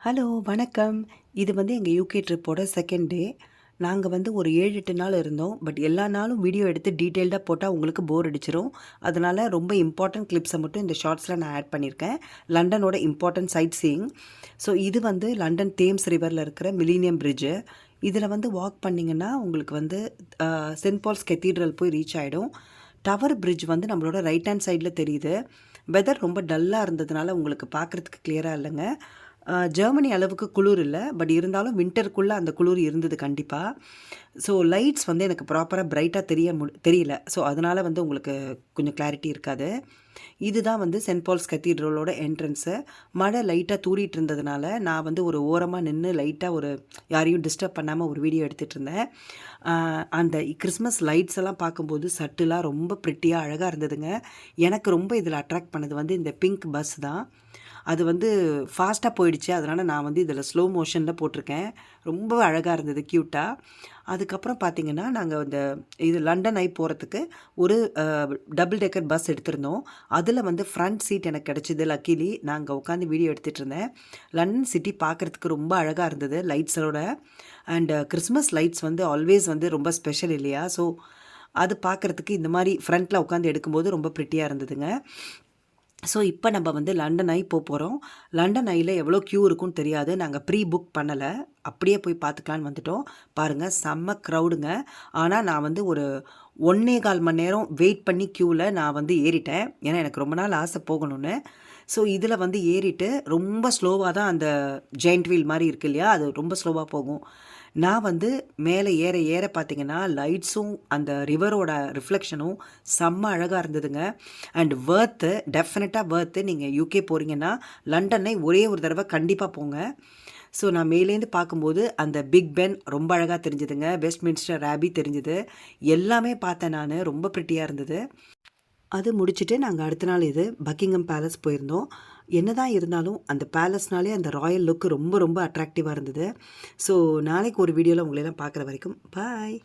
Hello வணக்கம். இது வந்து எங்கள் யூகே ட்ரிப்போட செகண்ட் டே. நாங்கள் வந்து ஒரு 7-8 நாள் இருந்தோம். பட் எல்லா நாளும் வீடியோ எடுத்து டீட்டெயில்டாக போட்டால் உங்களுக்கு போர் அடிச்சிரும். அதனால் ரொம்ப இம்பார்ட்டன்ட் கிளிப்ஸை மட்டும் இந்த ஷார்ட்ஸில் நான் ஆட் பண்ணியிருக்கேன். லண்டனோட இம்பார்ட்டன்ட் சைட் சீயிங். ஸோ இது வந்து லண்டன் தேம்ஸ் ரிவரில் இருக்கிற மில்லேனியம் பிரிட்ஜு. இதில் வந்து வாக் பண்ணிங்கன்னா உங்களுக்கு வந்து சென்ட் பால்ஸ் கெத்தீட்ரல் போய் ரீச் ஆகிடும். டவர் பிரிட்ஜ் வந்து நம்மளோட ரைட் ஹேண்ட் சைடில் தெரியுது. வெதர் ரொம்ப டல்லாக இருந்ததுனால உங்களுக்கு பார்க்குறதுக்கு கிளியராக இல்லைங்க. ஜெர்மனி அளவுக்கு குளிர் இல்லை, பட் இருந்தாலும் வின்டருக்குள்ளே அந்த குளிர் இருந்தது கண்டிப்பாக. ஸோ லைட்ஸ் வந்து எனக்கு ப்ராப்பராக பிரைட்டாக தெரியல. ஸோ அதனால் வந்து உங்களுக்கு கொஞ்சம் கிளாரிட்டி இருக்காது. இதுதான் வந்து சென்ட் பால்ஸ் கத்தீட்ரலோட என்ட்ரன்ஸு. மழை லைட்டாக தூரிட்டு இருந்ததுனால நான் வந்து ஒரு ஓரமாக நின்று லைட்டாக யாரையும் டிஸ்டர்ப் பண்ணாமல் ஒரு வீடியோ எடுத்துகிட்டு இருந்தேன். அந்த கிறிஸ்மஸ் லைட்ஸ் எல்லாம் பார்க்கும்போது சட்டுலாக ரொம்ப ப்ரிட்டியாக அழகாக இருந்ததுங்க. எனக்கு ரொம்ப இதில் அட்ராக்ட் பண்ணது வந்து இந்த பிங்க் பஸ் தான். அது வந்து ஃபாஸ்ட்டாக போயிடுச்சு. அதனால் நான் வந்து இதில் ஸ்லோ மோஷனில் போட்டிருக்கேன். ரொம்ப அழகாக இருந்தது, க்யூட்டாக. அதுக்கப்புறம் பார்த்திங்கன்னா நாங்கள் இது லண்டன் ஐ போகிறதுக்கு ஒரு டபுள் டெக்கர் பஸ் எடுத்திருந்தோம். அதில் வந்து ஃப்ரண்ட் சீட் எனக்கு கிடச்சிது லக்கிலி. நான் அங்கே உட்காந்து வீடியோ எடுத்துகிட்டு இருந்தேன். லண்டன் சிட்டி பார்க்குறதுக்கு ரொம்ப அழகாக இருந்தது லைட்ஸோட. அண்ட் கிறிஸ்மஸ் லைட்ஸ் வந்து ஆல்வேஸ் வந்து ரொம்ப ஸ்பெஷல் இல்லையா? ஸோ அது பார்க்குறதுக்கு இந்த மாதிரி ஃப்ரண்ட்டில் உட்காந்து எடுக்கும்போது ரொம்ப ப்ரிட்டியாக இருந்ததுங்க. ஸோ இப்போ நம்ம வந்து லண்டன் ஐ போகிறோம். லண்டன் ஐயில் எவ்வளோ க்யூ இருக்குன்னு தெரியாது. நாங்கள் ப்ரீ புக் பண்ணலை, அப்படியே போய் பார்த்துக்கலான்னு வந்துட்டோம். பாருங்கள், செம்ம க்ரௌடுங்க. ஆனால் நான் வந்து ஒரு 1.25 மணி நேரம் வெயிட் பண்ணி க்யூவில் நான் வந்து ஏறிட்டேன். ஏன்னா எனக்கு ரொம்ப நாள் ஆசை போகணுன்னு. ஸோ இதில் வந்து ஏறிட்டு ரொம்ப ஸ்லோவாக தான் அந்த ஜெயிண்ட் வீல் மாதிரி இருக்குது இல்லையா, அது ரொம்ப ஸ்லோவாக போகும். நான் வந்து மேலே ஏற ஏற பார்த்தீங்கன்னா லைட்ஸும் அந்த ரிவரோட ரிஃப்ளெக்ஷனும் செம்ம அழகாக இருந்ததுங்க. அண்ட் வேர்த்து, டெஃபினட்டாக வேர்த்து. நீங்கள் யூகே போகிறீங்கன்னா லண்டனை ஒரே ஒரு தடவை கண்டிப்பாக போங்க. ஸோ நான் மேலேருந்து பார்க்கும்போது அந்த பிக் பென் ரொம்ப அழகாக தெரிஞ்சுதுங்க. வெஸ்ட்மின்ஸ்டர் ஆபி தெரிஞ்சுது. எல்லாமே பார்த்தேன் நான். ரொம்ப ப்ரிட்டியாக இருந்தது. அது முடிச்சுட்டு நாங்கள் அடுத்த நாள் பக்கிங்ஹாம் பேலஸ் போயிருந்தோம். என்னதான் இருந்தாலும் அந்த பேலஸ்னாலே அந்த ராயல் லுக்கு ரொம்ப ரொம்ப அட்ராக்டிவாக இருந்தது. ஸோ நாளைக்கு ஒரு வீடியோவில் உங்களெல்லாம் பார்க்குற வரைக்கும் பாய்.